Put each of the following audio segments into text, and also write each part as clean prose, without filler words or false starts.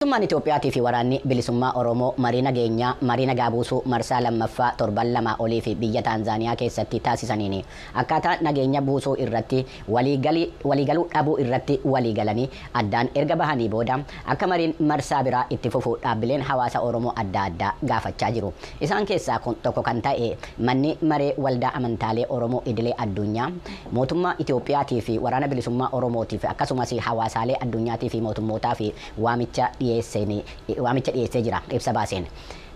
Mootummaan Itoophiyaatii fi waraanni bilisummaa Oromoo marina gaabuusuu marsaa lammaffaa torban lama olii fi biyya Taanzaaniyaa keessatti taasisaniin akkaataa nageenya buusuu irratti waliigaluu dhabuu irratti waliigalanii addaan erga bahanii booda akka mariin marsaa biraa itti fufuu dhaabbileen hawaasa Oromoo adda addaa gaafachaa jiru. Isaan keessaa tokko kan ta'e manni maree waldaa amantaalee Oromoo idilee addunyaa mootummaa Itoophiyaatii fi waraana bilisummaa Oromootiif akkasumas hawaasaalee addunyaatii fi mootummootaa fi waamicha dhiyeessee jira ibsa baaseen.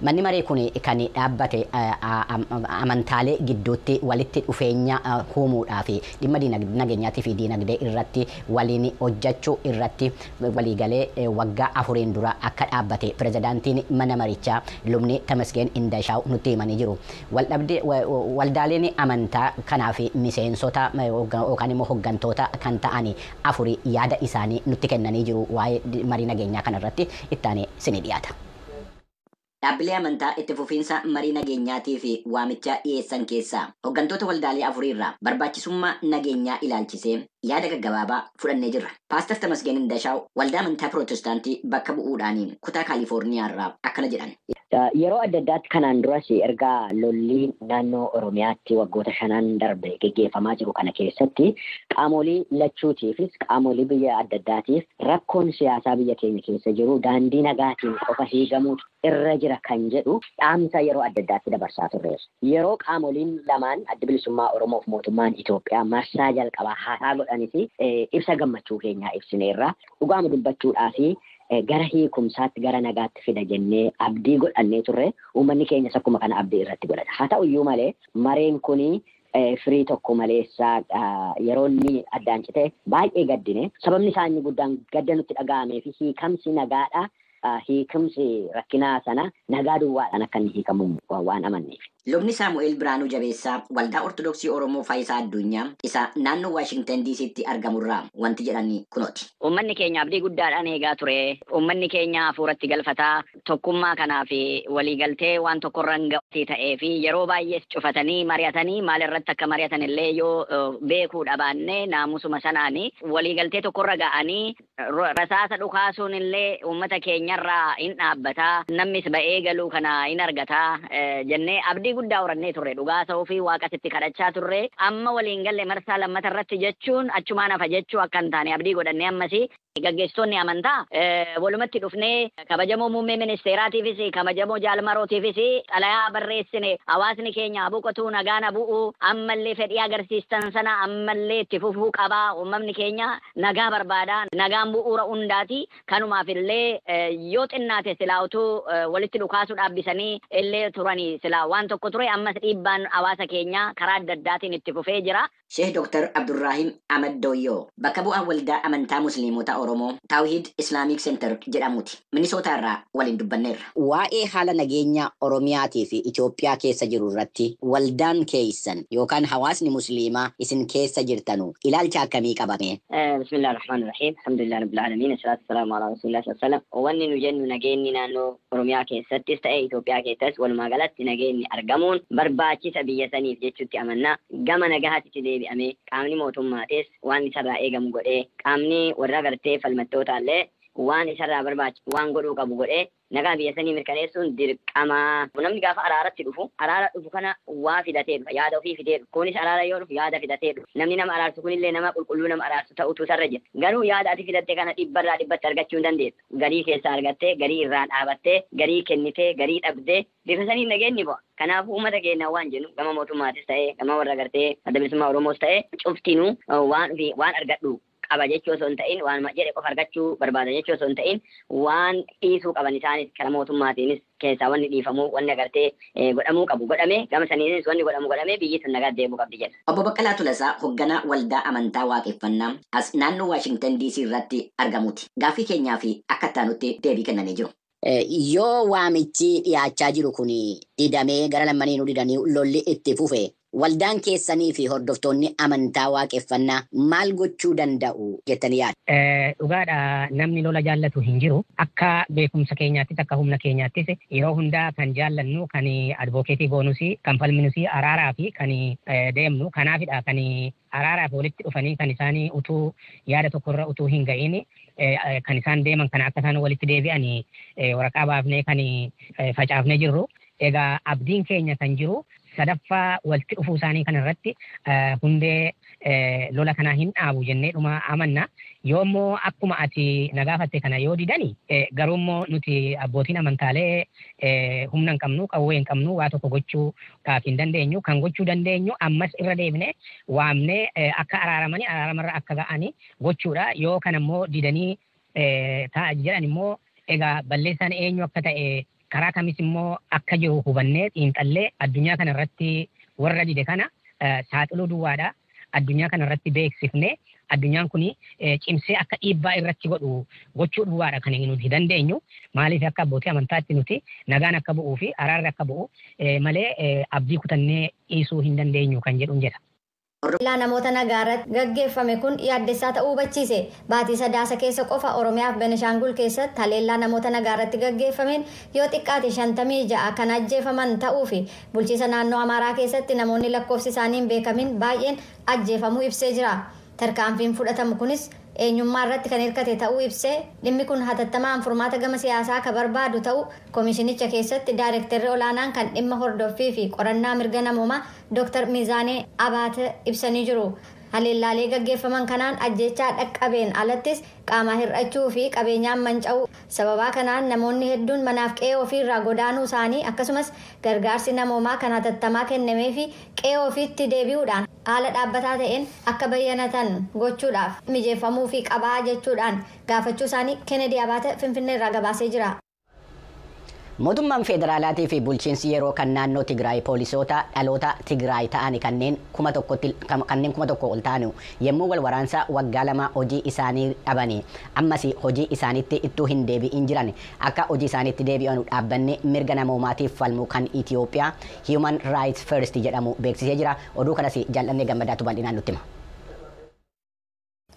Manni maree kun kan dhaabbate amantaalee gidduutti walitti dhufeenya uumuudhaa fi dhimma nageenyaatii fi diinagdee irratti waliin hojjechuu irratti waliigalee waggaa 4 dura akka dhaabbate pirezidaantiin mana marichaa lubni Tamasgeen Indashaaw nutti himanii jiru. Waldaaleen amantaa kanaa fi miseensota yookaan immoo hoggantoota kan ta'an 4 yaada isaanii nutti kennanii jiru waa'ee marii nageenyaa kanarratti ittaanee isinii dhiyaata. Dhaabbilee amantaa itti fufiinsa marii nageenyaatii fi waamicha dhiyeessan keessaa hoggantoota waldaalee 4 irraa barbaachisummaa nageenyaa ilaalchisee yaada gaggabaabaa fudhannee jirra. Paaster Tamasgeen Indashaaw waldaa amantaa Pirootestaantii bakka bu'uudhaan kutaa Kaalifoorniyaa irraa akkana jedhan. Yeroo adda addaatti kanaan duras ergaa lolli naannoo Oromiyaatti waggoota 5 darbe geggeeffamaa jiru kana keessatti qaamolee lachuutiifis qaamolee biyya adda addaatiif rakkoon siyaasaa biyya keenya keessa jiru daandii nagaatiin qofa hiikamuutu irra jira kan jedhu dhaamsa yeroo adda addaatti dabarsaa turre. Yeroo qaamoliin lamaan adda bilisummaa Oromoof mootummaan Itoophiyaa marsaa jalqabaa haasaa godhanis ibsa gammachuu keenyaa ibsineerra dhugaama dubbachuudhaa fi gara hiikumsaatti gara nagaatti fida jennee abdii godhannee turre uummanni keenyas akkuma kana abdii irratti godhata. Haa ta'u iyyuu malee mareen kuni firii tokko maleessaa yeroo inni addaan cite baay'ee gaddine. Sababni isaa inni guddaan gadda nutti dhaga'amee fi hiikamsi nagaadha. Hiikamsi rakkinaa sana nagaa duwwaadhaan akka inni hiikamu waan amanneef. Lubni Saamu'eel Biraanuu Jabeessaa waldaa Ortodoksii Oromoo Faayisaa Addunyaa isa naannoo Waashingtan DC'tti argamurraa wanti jedhanii kunooti. Uummanni keenya abdii guddaadhaan eegaa ture. Uummanni keenya hafuuratti galfataa tokkummaa kanaa fi waliigaltee waan tokkorra ga'uutii ta'ee fi yeroo baay'ee cufatanii mari'atanii maalirratti akka mari'atan illee yoo beekuu dhabaanne naamusuma sanaanii waliigaltee tokkorra ga'anii rasaasa dhukaasuun illee uummata keenyarraa hin dhaabbataa namnis ba'ee galuu kana hin argataa jennee abdii guddaa horannee turre dhugaa ta'uu fi waaqatti kadhachaa turre amma waliin galle marsaa lammata irratti jechuun achumaan hafa jechuu akka hin taane abdii godhannee ammasii gaggeessitoonni amantaa walumatti dhufnee kabajamoo muummee ministeeraatiifis kabajamoo jaalmarootiifis xalayaa barreessine hawaasni keenya boqotuu nagaan bu'u ammallee fedhii agarsiistan sana ammallee itti fufuu qabaa uummanni keenya nagaa barbaada nagaan bu'uura hundaati kanumaaf illee yoo xinnaate silaa utuu walitti dhukaasuu dhaabbisanii illee turanii silaa waan tokko ture ammas dhiibbaan hawaasa keenya karaa adda addaatiin itti fufee jira. Sheekh Dr. Abdurraahim Ahmad Dooyyoo bakka bu'aa waldaa amantaa Musliimota Oromoo Tawhid Islamic Center jedhamuuti. Minisootaa irraa waliin dubbanneerra. Waa'ee haala nageenya Oromiyaatii fi Itoophiyaa keessa jiru irratti waldaan keessan yookaan hawaasni Musliimaa isin keessa jirtanu ilaalcha akkamii qabame? Bismillahirrahmanirrahiim. Alhamdulillah rabbil alamin. Assalatu wassalamu ala rasulillah sallallahu alaihi wasallam. Wanni nu jennu nageenyi naannoo Oromiyaa keessattis ta'e Itoophiyaa keessattis walumaa galatti nageenyi argamuun barbaachisa biyya saniif jechuutti amanna. Gama nagaatti deebi'amee qaamni mootummaatis waan isarraa eegamu godhee qaamni warra gartee falmattoota illee waan isarraa barbaachisu waan godhuu qabu godhee nagaa biyya sanii mirkaneessuun dirqama. Namni gaafa araaratti dhufu araara dhufu kana waa fidatee dhufa yaada ofii fidee dhufa. Kunis araara yoo dhufu yaada fidatee dhufa. Namni nama araarsu kunillee nama qulqulluu nama araarsu ta'utu sarra jira. Garuu yaada ati fidatte kana dhibbarraa dhibbatti argachuu hin dandeessu. Garii keessaa argattee, garii irraa dhaabattee, garii kennitee, garii dhabdee bifa saniin nageenyi bu'a. Kanaafuu uummata keenya waan jennu gama mootummaatis ta'e gama warra gartee adda bilisummaa Oromoos ta'e cuftinuu waan argadhu qaba jechuu osoo hin ta'in waan jedhe qofa argachuu barbaada jechuu osoo hin ta'in waan dhiisuu qaban isaanis karaa mootummaatiinis keessaa wanni dhiifamuu wanni agartee godhamuu qabu godhamee gama saniinis wanni godhamu godhamee biyyi sun nagaa deemuu qabdi jedha. Obbo Baqqalaa Tulasaa hoogganaa waldaa amantaa waaqeffannaa as naannoo Waashingtan DC irratti argamuuti. Gaaffii keenyaa fi akka taanutti deebii kennanii jiru. Yoo waamichi dhiyaachaa jiru kun didamee gara lammaneenuu didanii lolli itti fufe waldaan keessanii fi hordoftoonni amantaa waaqeffannaa maal gochuu danda'u jettanii yaaddu? Dhugaadha namni lola jaallatu hin jiru. Akka beekumsa keenyaattis akka humna keenyaattis yeroo hundaa kan jaallannu kan advokeetii goonus kan falminus araaraa fi kan deemnu kanaafidha kan araaraaf walitti dhufanii kan isaanii utuu yaada tokkorra utuu hin ga'iin kan isaan deeman kana akka isaan walitti deebi'anii waraqaa baafnee kan facaafnee jirru. Egaa abdiin keenya kan jiru sadaffaa walitti dhufuu isaanii kana irratti hundee lola kanaa hin dhaabu jennee dhuma amanna. Yoo immoo akkuma ati nagaafatte kana yoo didani garuu immoo nuti abbootiin amantaalee humna hin qabnu qawwee hin qabnu waa tokko gochuudhaaf hin dandeenyu. Kan gochuu dandeenyu ammas irra deebine waamnee akka araaramarra akka ga'anii gochuudha. Yoo kana immoo didanii ta'a jedhan immoo egaa balleessaan eenyu akka ta'e karaa kamis immoo akka jiru hubannee xiinxallee addunyaa kana irratti warra dide kana saaxiluu duwwaadha. Addunyaa kana irratti beeksifnee addunyaan kun cimsee akka dhiibbaa irratti godhu gochuu duwwaadha kan nuti dandeenyu. Maaliif akka abbootii amantaatti nuti nagaan akka bu'uu fi araarri akka bu'u malee abdii kutannee dhiisuu hin dandeenyu kan jedhuun jedha. Hordofii namoota nagaarratti gaggeeffame kun yaaddessaa ta'uu hubachiise. Baatii sadaasa keessa qofa Oromiyaa fi Benishaangul keessatti haleellaa namoota nagaarratti gaggeeffameen yoo xiqqaate 56 kan ajjeefaman ta'uu fi bulchiisa naannoo Amaaraa keessatti namoonni lakkoofsi isaanii hin beekamin baay'een ajjeefamuu ibsee jira. Tarkaanfiin fudhatamu kunis eenyummaa irratti kan hirkate ta'uu ibsee dhimmi kun hatattamaan furmaata gama siyaasaa kan barbaadu ta'uu koomishinicha keessatti daayirektarri olaanaan kan dhimma hordoffii fi qorannaa mirga namoomaa Dr. Mizaanee Abaate ibsanii jiru. Haleellaalee gaggeeffaman kanaan ajjechaa dhaqqabeen alattis qaama hir'achuu fi qabeenyaan manca'uu sababaa kanaan namoonni hedduun manaaf qe'ee ofiirraa godaanuu isaanii akkasumas gargaarsi namoomaa kan hatattamaa kennamee fi qe'ee ofiitti deebi'uudhaan haala dhaabbataa ta'een akka bayyanatan gochuudhaaf mijeeffamuu fi qabaa jechuudhaan gaafachuu isaanii Kennedy Abaate Finfinnee irraa gabaasee jira. Mootummaan federaalaatii fi bulchiinsi yeroo kan naannoo Tigraay poolisoota dhaloota Tigraay ta'an kanneen kuma tokko ol ta'an yommuu wal waraansa waggaa lama hojii isaanii dhabanii ammas hojii isaaniitti ittuu hin deebi'in jiran akka hojii isaaniitti deebi'an dhaabbanni mirga namoomaatiif falmu kan Itoophiyaa Human Rights First jedhamu beeksisee jira. Oduu kanas jaalladhee gammadaatu bal'inaan nutti hima.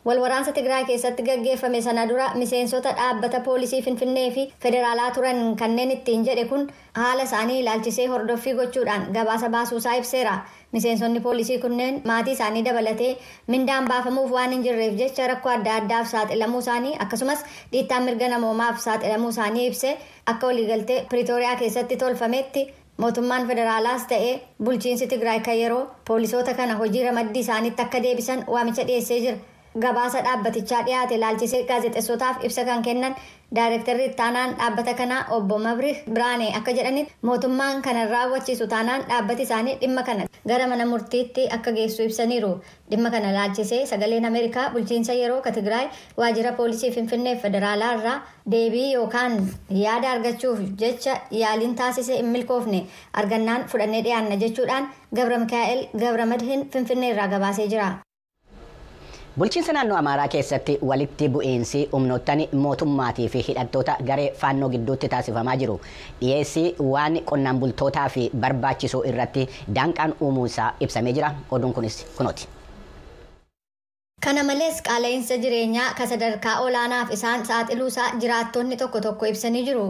Walwaraansa Tigraay keessatti gaggeeffame sana dura miseensota dhaabbata poolisii Finfinnee fi federaalaa turan kanneen ittiin jedhe kun haala isaanii ilaalchisee hordoffii gochuudhaan gabaasa baasuusaa ibseera. Miseensonni poolisii kunneen maatii isaanii dabalatee mindaan baafamuuf waan hin jirreef jecha rakkoo adda addaaf saaxilamuu isaanii akkasumas dhiittaan mirga namoomaaf saaxilamuu isaanii ibsee akka waliigaltee Piriitooriyaa keessatti tolfametti mootummaan federaalaas ta'ee bulchiinsi Tigraay kan yeroo poolisoota kana hojii ramaddii isaaniitti akka deebisan waamicha dhiyeessee jira. Gabaasa dhaabbatichaa dhiyaate ilaalchisee gaazexeessotaaf ibsa kan kennan daayirektarri ittaanaan dhaabbata kanaa obbo Mabrih Biraanee akka jedhanitti mootummaan kana raawwachiisu taanaan dhaabbati isaanii dhimma kana gara mana murtiitti akka geessu ibsaniiru. Dhimma kana ilaalchisee sagaleen Ameerikaa bulchiinsa yeroo ka Tigraay waajjira poolisii Finfinnee federaalaa irraa deebii yookaan yaada argachuuf jecha yaaliin taasise hin milkoofne argannaan fudhannee dhiyaanna jechuudhaan Gabra Mikaa'el Gabramadhin Finfinnee irraa gabaasee jira. Bulchiinsa naannoo Amaaraa keessatti walitti bu'iinsi humnoottan mootummaatii fi hidhattoota garee faannoo gidduutti taasifamaa jiru. Dhiyeessii waan qonnaan bultootaa fi barbaachisu irratti daanqaan uumuusaa ibsamee jira. Oduun kunis kunooti. Kana malees qaala'insa jireenyaa ka sadarkaa olaanaaf isaan saaxiluusaa jiraattonni tokko ibsanii jiru.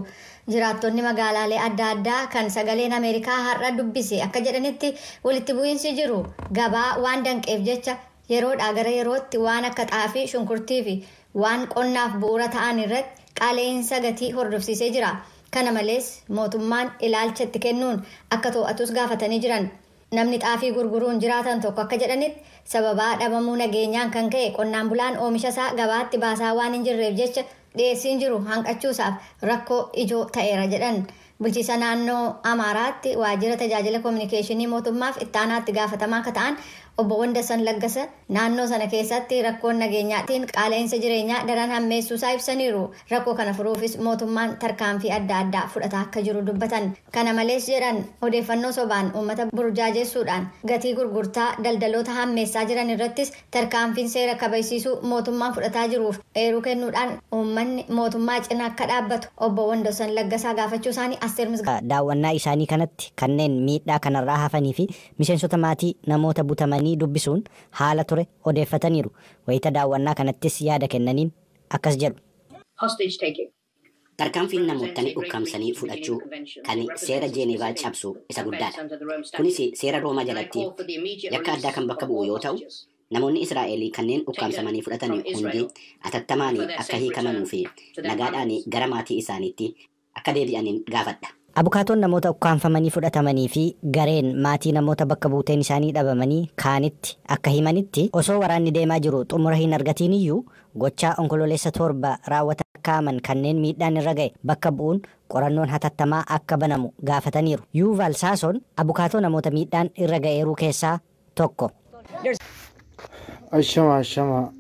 Jiraattonni magaalaalee adda addaa kan sagaleen Ameerikaa har'a dubbise akka jedhanitti walitti bu'iinsi jiru gabaa waan danqeef jecha yeroodhaa gara yerootti waan akka xaafii shunkurtii fi waan qonnaaf bu'uura ta'an irratti qaala'insa gatii hordofsiisee jira. Kana malees mootummaan ilaalcha itti kennuun akka to'atus gaafatanii jiran. Namni xaafii gurguruun jiraatan tokko akka jedhanitti sababaa dhabamuu nageenyaan kan ka'e qonnaan bulaan oomisha isaa gabaatti baasaa waan hin jirreef jecha dhiyeessiin jiru hanqachuusaaf rakkoo ijoo ta'eera jedhan. Bulchiisa naannoo Amaaraatti waajjira tajaajila koominikeeshinii mootummaaf ittaanaatti gaafatamaa akka ta'an obbo Wandasan Laggasa naannoo sana keessatti rakkoon nageenyaatiin qaala'insa jireenyaa daran hammeessuusaa ibsaniiru. Rakkoo kana furuufis mootummaan tarkaanfii adda addaa fudhataa akka jiru dubbatan. Kana malees jedhan odeeffannoo sobaan uummata burjaajessuudhaan gatii gurgurtaa daldaloota hammeessaa jiran irrattis tarkaanfiin seera kabachiisuu mootummaan fudhataa jiruuf eeruu kennuudhaan uummanni mootummaa cina akka dhaabbatu obbo Wandasan Laggasaa gaafachuu isaanii daawwannaa isaanii kanatti kanneen miidhaa kanarraa hafanii fi miseensota maatii namoota butamanii dubbisuun haala ture odeeffataniiru. Wayita daawwannaa kanattis yaada kennaniin akkas jedhu. Tarkaanfiin namootni ukkaamsanii fudhachuu kan seera Jeenevaa cabsu isa guddaadha. Kunis seera Roomaa jalatti yakka addaa kan bakka bu'u yoo ta'u, Namoonni Israa'el kanneen ukkaamsamanii fudhatan hundi atattamaanii akka hiikamanuu fi nagaadhaan gara maatii isaaniitti akka deebi'aniin gaafadha. Abukaatoon namoota ukkaanfamanii fudhatamanii fi gareen maatii namoota bakka buuteen isaanii dhabamanii kaanitti akka himanitti osoo waraanni deemaa jiru xumura hin argatiin iyyuu gochaa onkololeessa 7 raawwataman kanneen miidhaan irra ga'e bakka bu'uun qorannoon hatattamaa akka banamu gaafataniiru. Yuuval Saason abukaatoo namoota miidhaan irra ga'eeruu keessaa tokko. Ashama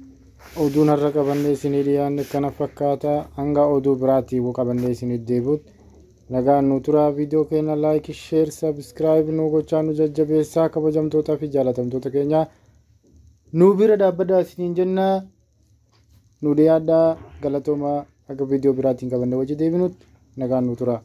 oduun har'a qabannee isinii dhiyaanne kana fakkaata hanga oduu biraatii qabannee isinii deebi'utti. Nagaan nu turaa viidiyoo keenya like, share, subscribe nu gochaa nu jajjabeessaa kabajamtootaa fi jaalatamtoota keenya nu bira dhaabbadaa isiniin jenna nu dhiyaadhaa galatoomaa akka viidiyoo biraatiin qabannee wajji deebinutti nagaan nu turaa.